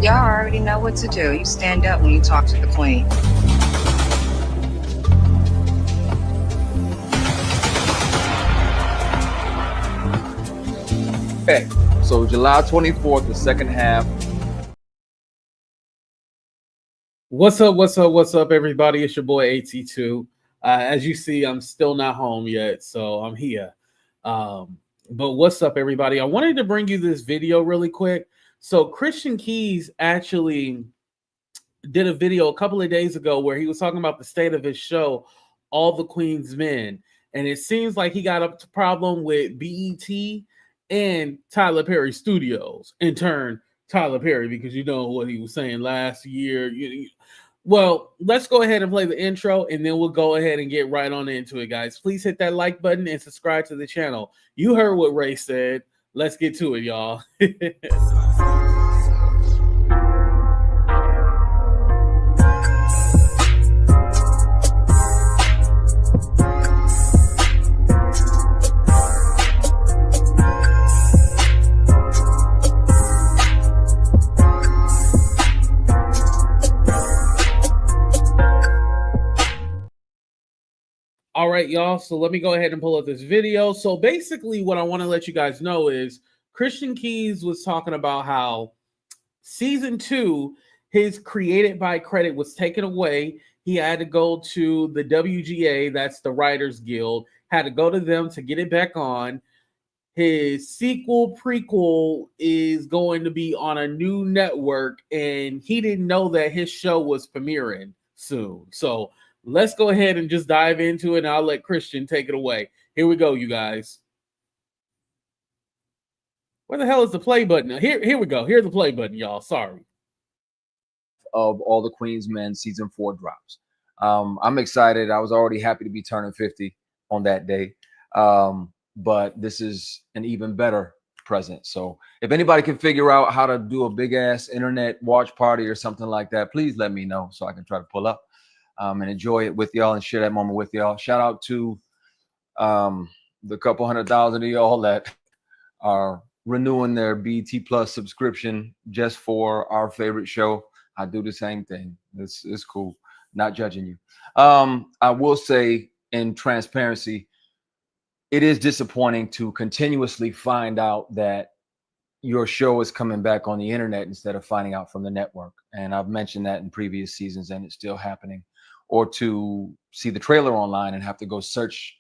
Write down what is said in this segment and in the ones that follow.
Y'all already know what to do. You stand up when you talk to the queen. Okay, so July 24th, the second half. What's up, everybody? It's your boy AT2. As you see, I'm still not home yet, so I'm here. But what's up, everybody? I wanted to bring you this video really quick. So Christian Keys actually did a video a couple of days ago where he was talking about the state of his show, All the Queen's Men. And it seems like he got a problem with BET and Tyler Perry Studios, in turn, Tyler Perry, because you know what he was saying last year. Well, let's go ahead and play the intro, and then we'll go ahead and get right on into it, guys. Please hit that like button and subscribe to the channel. You heard what Ray said. Let's get to it, y'all. All right, y'all. So let me go ahead and pull up this video. So basically what I want to let you guys know is Christian Keys was talking about how season 2, his created by credit was taken away. He had to go to the WGA, that's the Writers Guild, had to go to them to get it back on. His sequel prequel is going to be on a new network, and he didn't know that his show was premiering soon. So let's go ahead and just dive into it, and I'll let Christian take it away. Here we go, you guys. Where the hell is the play button? Here we go. Here's the play button, y'all. Sorry. Of All the Queen's Men season 4 drops. I'm excited. I was already happy to be turning 50 on that day. But this is an even better present. So if anybody can figure out how to do a big ass internet watch party or something like that, please let me know so I can try to pull up and enjoy it with y'all and share that moment with y'all. Shout out to the couple 100,000 of y'all that are renewing their BT Plus subscription just for our favorite show. I do the same thing. It's cool. Not judging you. I will say in transparency, it is disappointing to continuously find out that your show is coming back on the internet instead of finding out from the network. And I've mentioned that in previous seasons, and it's still happening. Or to see the trailer online and have to go search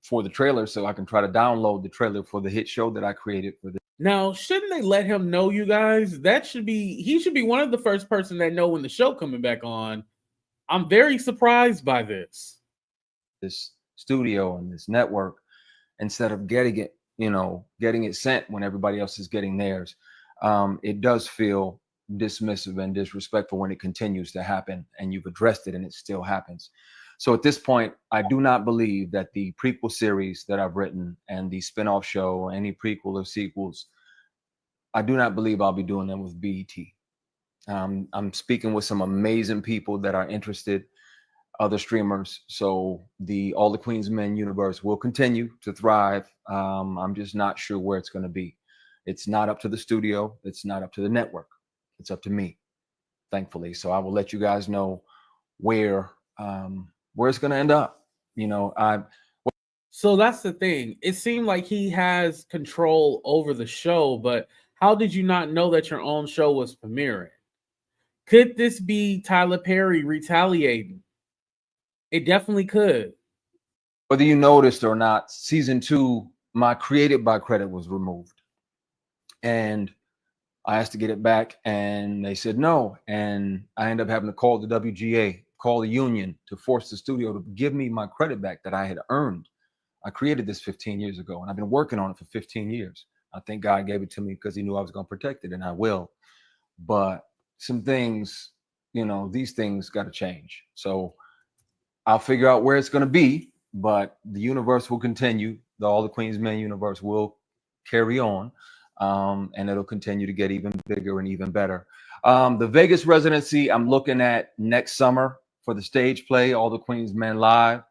for the trailer so I can try to download the trailer for the hit show that I created for this. Now, shouldn't they let him know, you guys? He should be one of the first person that know when the show coming back on. I'm very surprised by this studio and this network, instead of getting it sent when everybody else is getting theirs. It does feel dismissive and disrespectful when it continues to happen, and you've addressed it and it still happens. So at this point, I do not believe that the prequel series that I've written and the spinoff show or any prequel or sequels, I do not believe I'll be doing them with BET. I'm speaking with some amazing people that are interested, other streamers. So All the Queen's Men universe will continue to thrive. I'm just not sure where it's going to be. It's not up to the studio. It's not up to the network. It's up to me, thankfully. So I will let you guys know where it's going to end up. So that's the thing. It seemed like he has control over the show, but how did you not know that your own show was premiering? Could this be Tyler Perry retaliating? It definitely could. Whether you noticed or not, season 2, my created by credit was removed. And I asked to get it back, and they said no. And I ended up having to call the WGA, call the union to force the studio to give me my credit back that I had earned. I created this 15 years ago, and I've been working on it for 15 years. I think God gave it to me because he knew I was going to protect it, and I will. But some things, these things got to change. So I'll figure out where it's going to be, but the universe will continue. All the Queen's Men universe will carry on, and it'll continue to get even bigger and even better. The Vegas residency, I'm looking at next summer for the stage play, All the Queen's Men Live.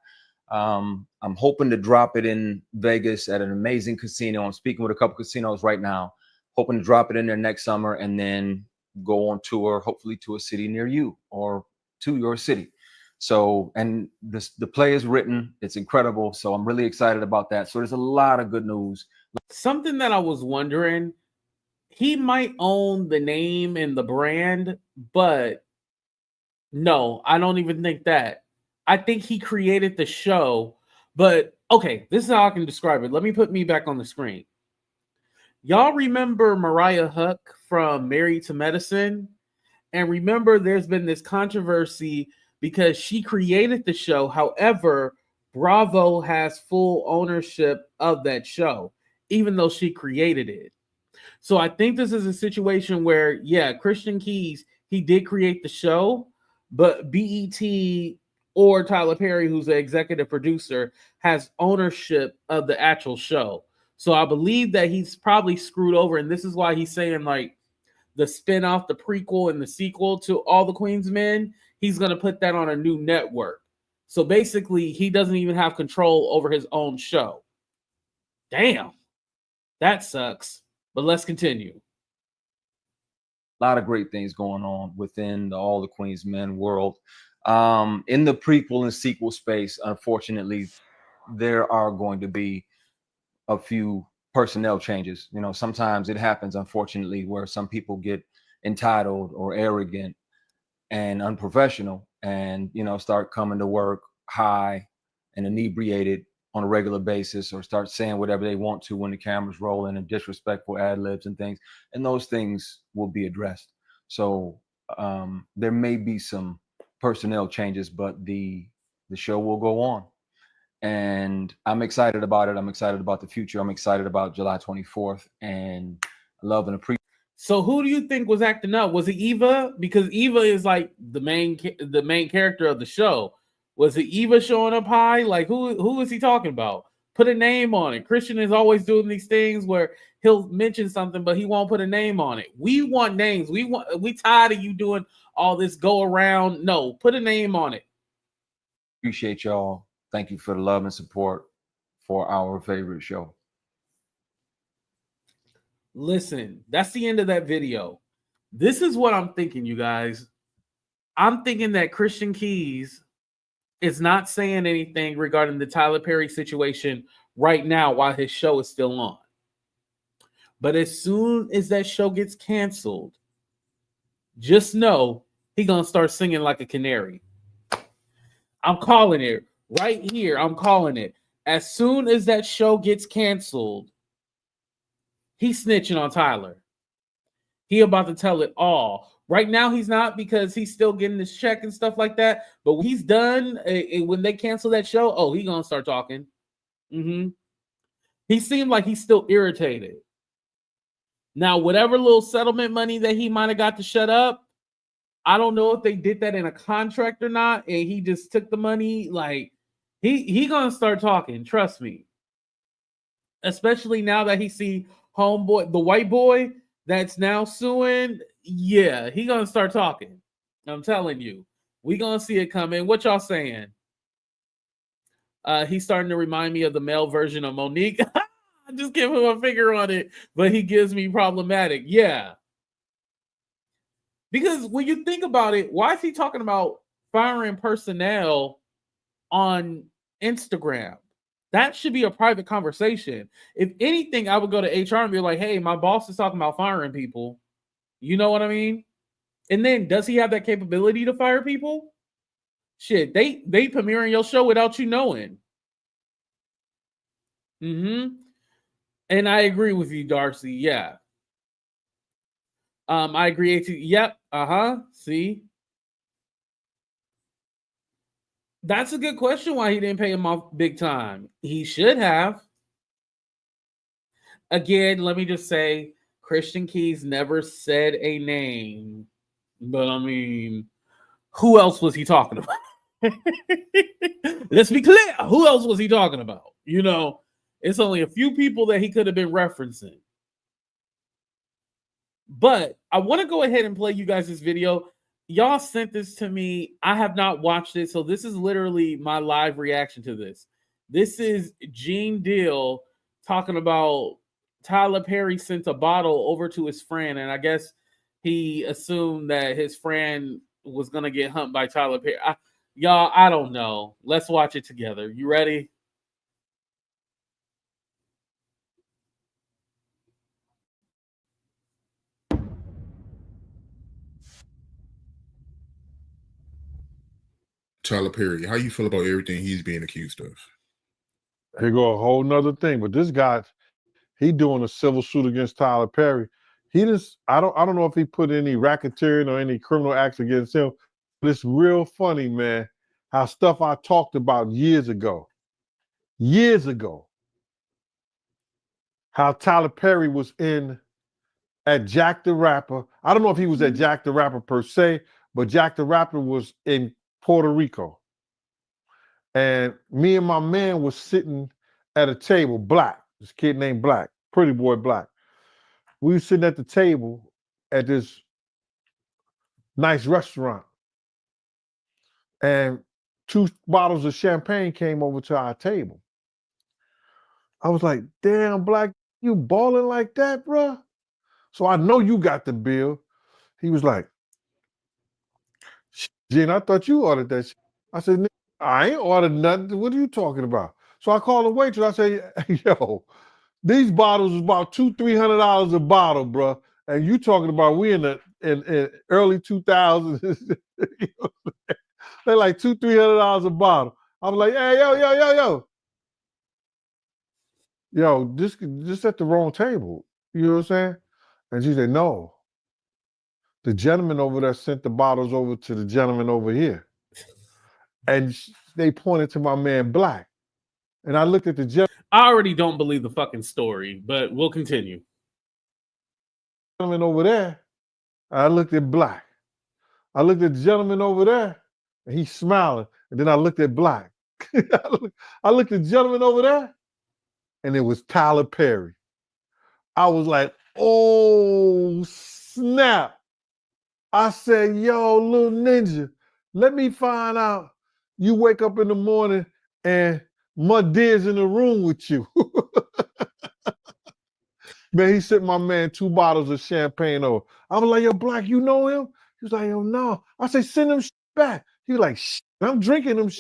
I'm hoping to drop it in Vegas at an amazing casino. I'm speaking with a couple casinos right now, hoping to drop it in there next summer, and then go on tour, hopefully to a city near you or to your city. So, and the play is written, it's incredible. So I'm really excited about that. So there's a lot of good news. Something that I was wondering, he might own the name and the brand, but no, I don't even think that. I think he created the show, but okay, this is how I can describe it. Let me put me back on the screen. Y'all remember Mariah Huck from Married to Medicine? And remember, there's been this controversy because she created the show. However, Bravo has full ownership of that show, even though she created it. So I think this is a situation where, yeah, Christian Keys, he did create the show, but BET or Tyler Perry, who's the executive producer, has ownership of the actual show. So I believe that he's probably screwed over. And this is why he's saying, like, the spin-off, the prequel, and the sequel to All the Queen's Men, he's going to put that on a new network. So basically, he doesn't even have control over his own show. Damn, that sucks. But let's continue. A lot of great things going on within the All the Queen's Men world. In the prequel and sequel space, unfortunately, there are going to be a few personnel changes. You know, sometimes it happens, unfortunately, where some people get entitled or arrogant and unprofessional and, you know, start coming to work high and inebriated on a regular basis, or start saying whatever they want to when the camera's rolling, and disrespectful ad libs and things. And those things will be addressed. So there may be some personnel changes, but the show will go on. And I'm excited about it. I'm excited about the future. I'm excited about July 24th, and I love and appreciate. So who do you think was acting up? Was it Eva? Because Eva is like the main character of the show. Was it Eva showing up high? Like who is he talking about? Put a name on it. Christian is always doing these things where he'll mention something, but he won't put a name on it. We want names. We tired of you doing all this go around. No, put a name on it. Appreciate y'all. Thank you for the love and support for our favorite show. Listen, that's the end of that video. This is what I'm thinking, you guys. I'm thinking that Christian Keys is not saying anything regarding the Tyler Perry situation right now while his show is still on. But as soon as that show gets canceled, just know he's going to start singing like a canary. I'm calling it right here. I'm calling it. As soon as that show gets canceled, he's snitching on Tyler. He about to tell it all. Right now, he's not, because he's still getting his check and stuff like that. But when he's done, when they cancel that show, oh, he's going to start talking. He seemed like he's still irritated. Now, whatever little settlement money that he might have got to shut up, I don't know if they did that in a contract or not, and he just took the money. Like, he going to start talking. Trust me. Especially now that he see homeboy, the white boy that's now suing. Yeah, he gonna start talking. I'm telling you, we gonna see it coming. What y'all saying? He's starting to remind me of the male version of Monique. I just give him a finger on it, but he gives me problematic. Yeah, because when you think about it, why is he talking about firing personnel on Instagram? That should be a private conversation. If anything, I would go to HR and be like, hey, my boss is talking about firing people. You know what I mean? And then, does he have that capability to fire people? Shit, they premiering your show without you knowing. And I agree with you, Darcy. Yeah. I agree. Yep. See? That's a good question why he didn't pay him off big time. He should have. Again, let me just say, Christian Keys never said a name. But I mean, who else was he talking about? Let's be clear. Who else was he talking about? You know, it's only a few people that he could have been referencing. But I want to go ahead and play you guys this video. Y'all sent this to me. I have not watched it, so this is literally my live reaction to this. This is Gene Deal talking about Tyler Perry sent a bottle over to his friend, and I guess he assumed that his friend was gonna get humped by Tyler Perry. Y'all, I don't know. Let's watch it together. You ready? Tyler Perry, how you feel about everything he's being accused of? Here go a whole nother thing, but this guy, he doing a civil suit against Tyler Perry. He just, I don't know if he put any racketeering or any criminal acts against him. But it's real funny, man, how stuff I talked about years ago, how Tyler Perry was in at Jack the Rapper. I don't know if he was at Jack the Rapper per se, but Jack the Rapper was in Puerto Rico. And me and my man was sitting at a table, Black, this kid named Black, pretty boy Black. We were sitting at the table at this nice restaurant. And 2 bottles of champagne came over to our table. I was like, damn, Black, you balling like that, bro? So I know you got the bill. He was like, Gene, I thought you ordered that shit. I said, I ain't ordered nothing. What are you talking about? So I called the waitress. I said, yo, these bottles is about $200-$300 a bottle, bro. And you talking about we in early 2000s. They're like $200-$300 a bottle. I was like, hey, yo, this at the wrong table. You know what I'm saying? And she said, no. The gentleman over there sent the bottles over to the gentleman over here. And they pointed to my man Black. And I looked at the gentleman. I already don't believe the fucking story, but we'll continue. Gentleman over there, I looked at Black. I looked at the gentleman over there, and he's smiling. And then I looked at Black. I looked at the gentleman over there, and it was Tyler Perry. I was like, oh, snap. I said, yo, little ninja, let me find out you wake up in the morning and Mud Deer's in the room with you. Man, he sent my man 2 bottles of champagne over. I was like, yo, Black, you know him? He was like, yo, no. I said, send him back. He was like, I'm drinking them.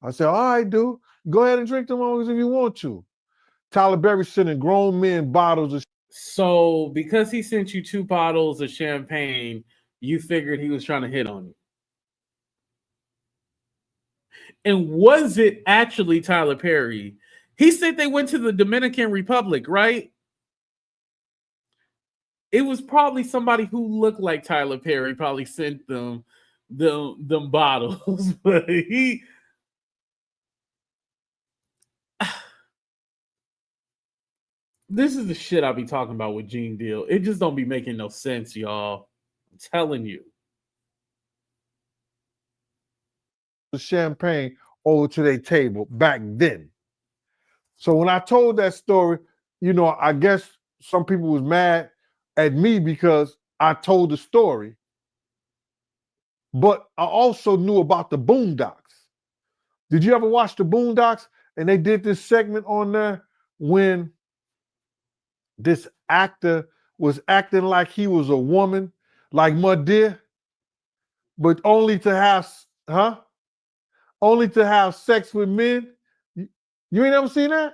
I said, all right, dude. Go ahead and drink them all if you want to. Tyler Perry sending grown men bottles of. So because he sent you 2 bottles of champagne, you figured he was trying to hit on you. And was it actually Tyler Perry? He said they went to the Dominican Republic, right? It was probably somebody who looked like Tyler Perry probably sent them bottles, but he. This is the shit I be talking about with Gene Deal. It just don't be making no sense, y'all. I'm telling you. The champagne over to their table back then. So when I told that story, you know, I guess some people was mad at me because I told the story. But I also knew about the Boondocks. Did you ever watch the Boondocks? And they did this segment on there when this actor was acting like he was a woman, like Mud Deer, but only to have sex with men. You ain't ever seen that?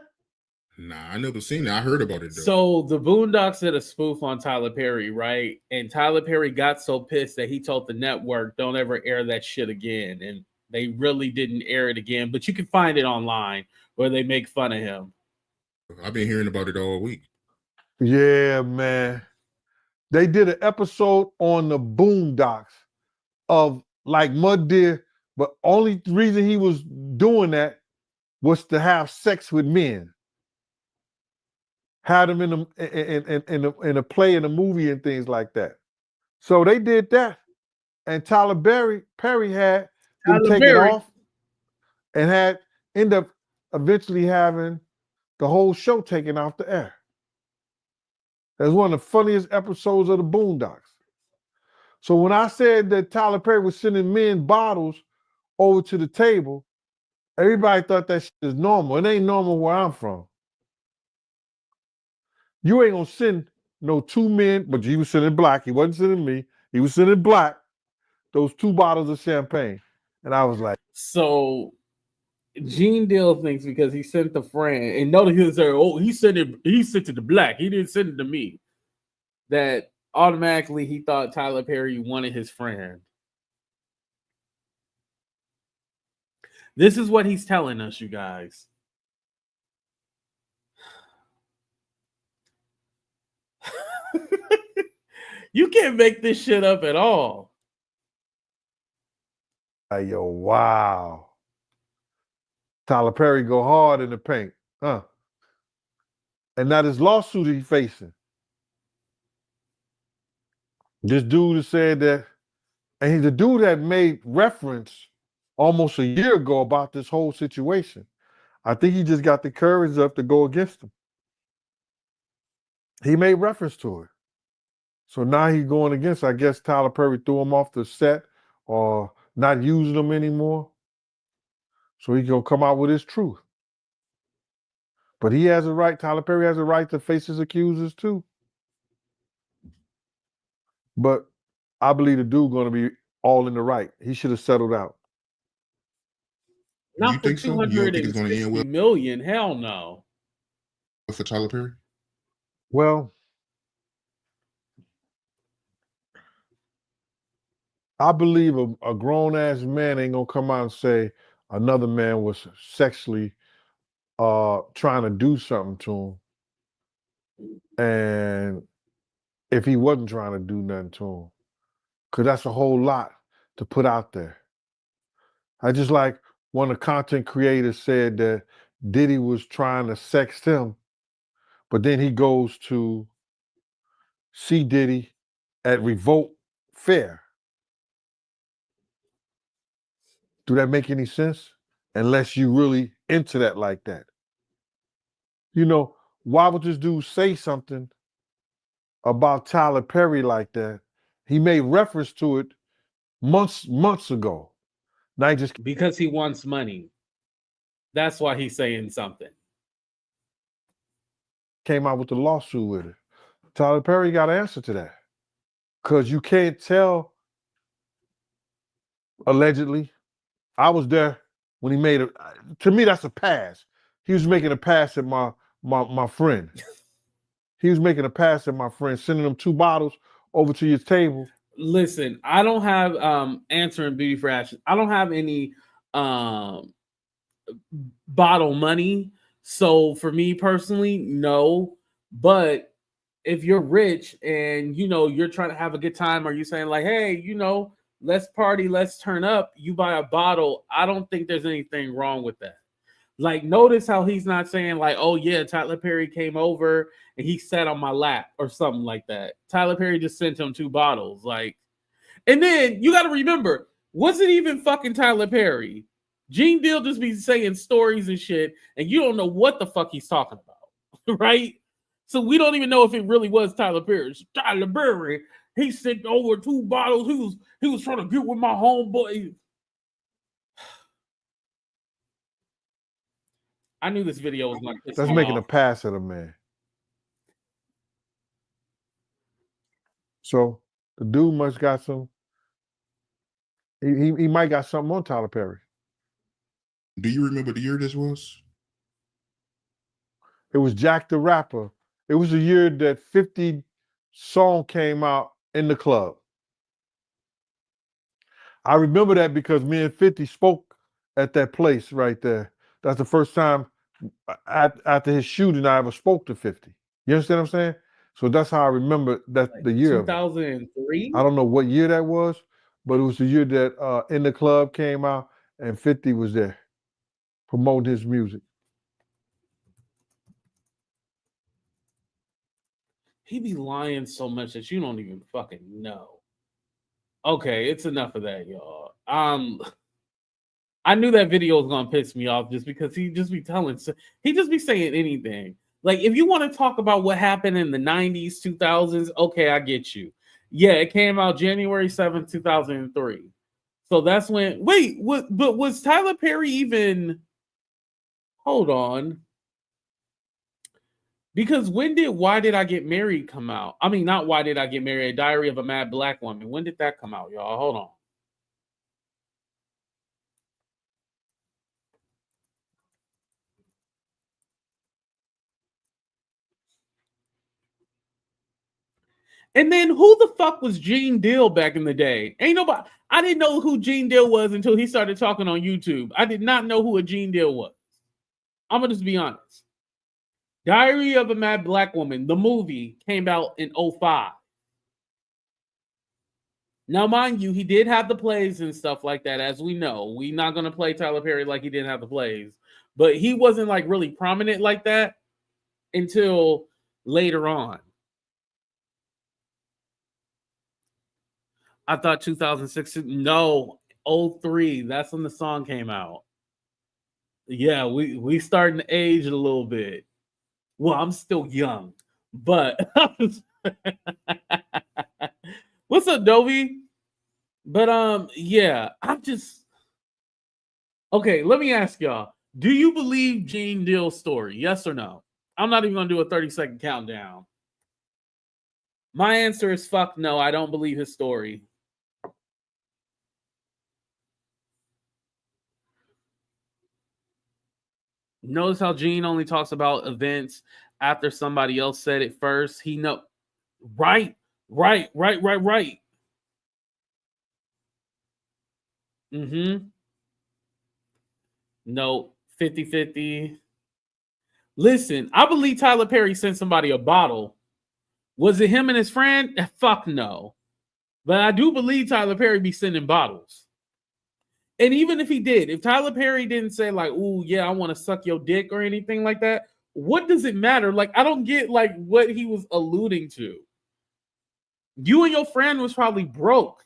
Nah, I never seen it. I heard about it though. So the Boondocks did a spoof on Tyler Perry, right? And Tyler Perry got so pissed that he told the network, don't ever air that shit again. And they really didn't air it again, but you can find it online where they make fun of him. I've been hearing about it all week. Yeah, man. They did an episode on the Boondocks of like Mud Deer, but only reason he was doing that was to have sex with men. Had him in a play, in a movie, and things like that. So they did that, and Tyler Perry had them take it off, and had end up eventually having the whole show taken off the air. That's one of the funniest episodes of the Boondocks. So when I said that Tyler Perry was sending men bottles over to the table, everybody thought that shit is normal. It ain't normal where I'm from. You ain't gonna send no two men, but he was sending black. He wasn't sending me. He was sending black. Those 2 bottles of champagne, and I was like, So Gene Deal thinks because he sent the friend, and notice he was there. Oh, he sent it to the black. He didn't send it to me. That automatically he thought Tyler Perry wanted his friend. This is what he's telling us, you guys. You can't make this shit up at all. yo, wow. Tyler Perry go hard in the paint, huh? And now this lawsuit he's facing. This dude has said that, and he's the dude that made reference almost a year ago about this whole situation. I think he just got the courage up to go against him. He made reference to it. So now he's going against, I guess Tyler Perry threw him off the set or not using him anymore. So he's going to come out with his truth. But he has a right, Tyler Perry has a right to face his accusers too. But I believe the dude going to be all in the right. He should have settled out. Not You for think so? You don't think it's going to end well $260 million. Hell no. for Tyler Perry? Well, I believe a grown-ass man ain't going to come out and say another man was sexually trying to do something to him. And if he wasn't trying to do nothing to him, because that's a whole lot to put out there. I just like one of the content creators said that Diddy was trying to sext him, but then he goes to see Diddy at Revolt Fair. Do that make any sense? Unless you really into that like that. You know, why would this dude say something about Tyler Perry like that? He made reference to it months ago. Now he just Because he wants money. That's why he's saying something. came out with the lawsuit with it. Tyler Perry got an answer to that. Because you can't tell, allegedly. I was there when he made it. To me, that's a pass. He was making a pass at my friend. He was making a pass at my friend, sending him 2 bottles over to your table. Listen, I don't have answering beauty for ashes. I don't have any bottle money. So for me personally, no. But if you're rich and you're trying to have a good time, or you're saying like, hey, let's party, let's turn up, you buy a bottle, I don't think there's anything wrong with that. Like, notice how he's not saying like, oh yeah, Tyler Perry came over and he sat on my lap or something like that. Tyler Perry just sent him 2 bottles. Like, and then you got to remember, was it even fucking Tyler Perry? Gene Deal just be saying stories and shit, and you don't know what the fuck he's talking about, right? So we don't even know if it really was Tyler Perry. Tyler Perry, he sent over 2 bottles. He was trying to get with my homeboy. I knew this video was going to piss That's me making off. a pass at a man. So the dude must got some. He might got something on Tyler Perry. Do you remember the year this was? It was Jack the Rapper. It was the year that 50 song came out in the club. I remember that because me and 50 spoke at that place right there. That's the first time after his shooting I ever spoke to 50. You understand what I'm saying? So that's how I remember that Like the year. 2003? I don't know what year that was, but it was the year that In the Club came out and 50 was there promoting his music. He be lying so much that you don't even fucking know. Okay, it's enough of that, y'all. I knew that video was gonna piss me off just because he just be saying anything. Like, if you want to talk about what happened in the 90s, 2000s, okay, I get you. Yeah, it came out January 7th, 2003. So that's when, but was Tyler Perry even, hold on. Because Why Did I Get Married come out? I mean, not Why Did I Get Married, A Diary of a Mad Black Woman. When did that come out, y'all? Hold on. And then who the fuck was Gene Deal back in the day? Ain't nobody. I didn't know who Gene Deal was until he started talking on YouTube. I did not know who a Gene Deal was. I'm gonna just be honest. Diary of a Mad Black Woman, the movie, came out in 2005. Now, mind you, he did have the plays and stuff like that, as we know. We're not gonna play Tyler Perry like he didn't have the plays, but he wasn't like really prominent like that until later on. I thought 2006. No, 2003. That's when the song came out. Yeah, we starting to age a little bit. Well, I'm still young, but what's up, Dovey? But yeah, I'm just okay. Let me ask y'all: do you believe Gene Deal's story? Yes or no? I'm not even gonna do a 30-second countdown. My answer is fuck no. I don't believe his story. Notice how Gene only talks about events after somebody else said it first. He know right. Mm-hmm. No, 50-50. Listen, I believe Tyler Perry sent somebody a bottle. Was it him and his friend? Fuck no. But I do believe Tyler Perry be sending bottles. And even if he did, if Tyler Perry didn't say like, "Ooh, yeah, I want to suck your dick" or anything like that, what does it matter? Like, I don't get like what he was alluding to. You and your friend was probably broke.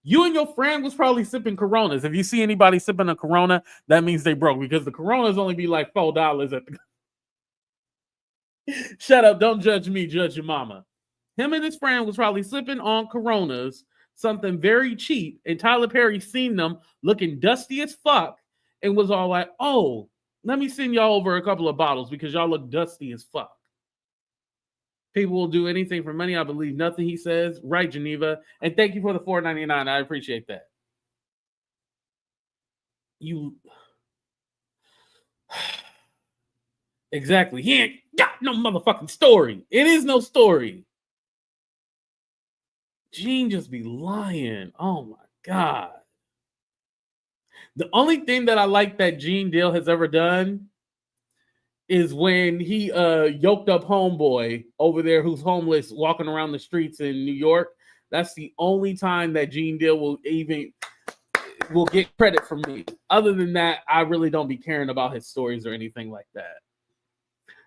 You and your friend was probably sipping Coronas. If you see anybody sipping a Corona, that means they broke because the Coronas only be like $4 at the. Shut up! Don't judge me. Judge your mama. Him and his friend was probably sipping on Coronas, something very cheap, and Tyler Perry seen them looking dusty as fuck and was all like, "Oh, let me send y'all over a couple of bottles because y'all look dusty as fuck." People will do anything for money. I believe nothing he says. Right, Geneva. And thank you for the $4.99. I appreciate that. You exactly. He ain't got no motherfucking story. It is no story. Gene just be lying. Oh my God. The only thing that I like that Gene Deal has ever done is when he yoked up homeboy over there who's homeless walking around the streets in New York. That's the only time that Gene Deal will get credit from me. Other than that, I really don't be caring about his stories or anything like that.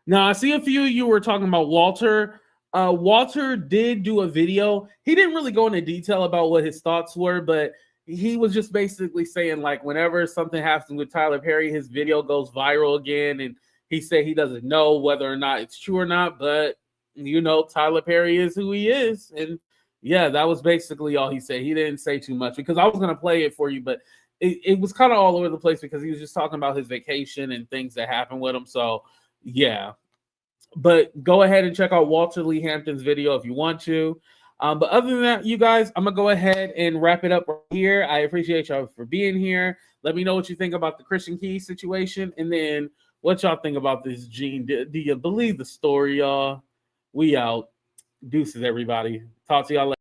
Now, I see a few of you were talking about Walter. Walter did do a video. He didn't really go into detail about what his thoughts were, but he was just basically saying like whenever something happens with Tyler Perry, his video goes viral again, and he said he doesn't know whether or not it's true or not, but you know, Tyler Perry is who he is. And yeah, that was basically all he said. He didn't say too much because I was going to play it for you, but it was kind of all over the place because he was just talking about his vacation and things that happened with him. So yeah, but go ahead and check out Walter Lee Hampton's video if you want to. But other than that, you guys, I'm going to go ahead and wrap it up right here. I appreciate y'all for being here. Let me know what you think about the Christian Key situation. And then what y'all think about this Gene? Do you believe the story, y'all? We out. Deuces, everybody. Talk to y'all later.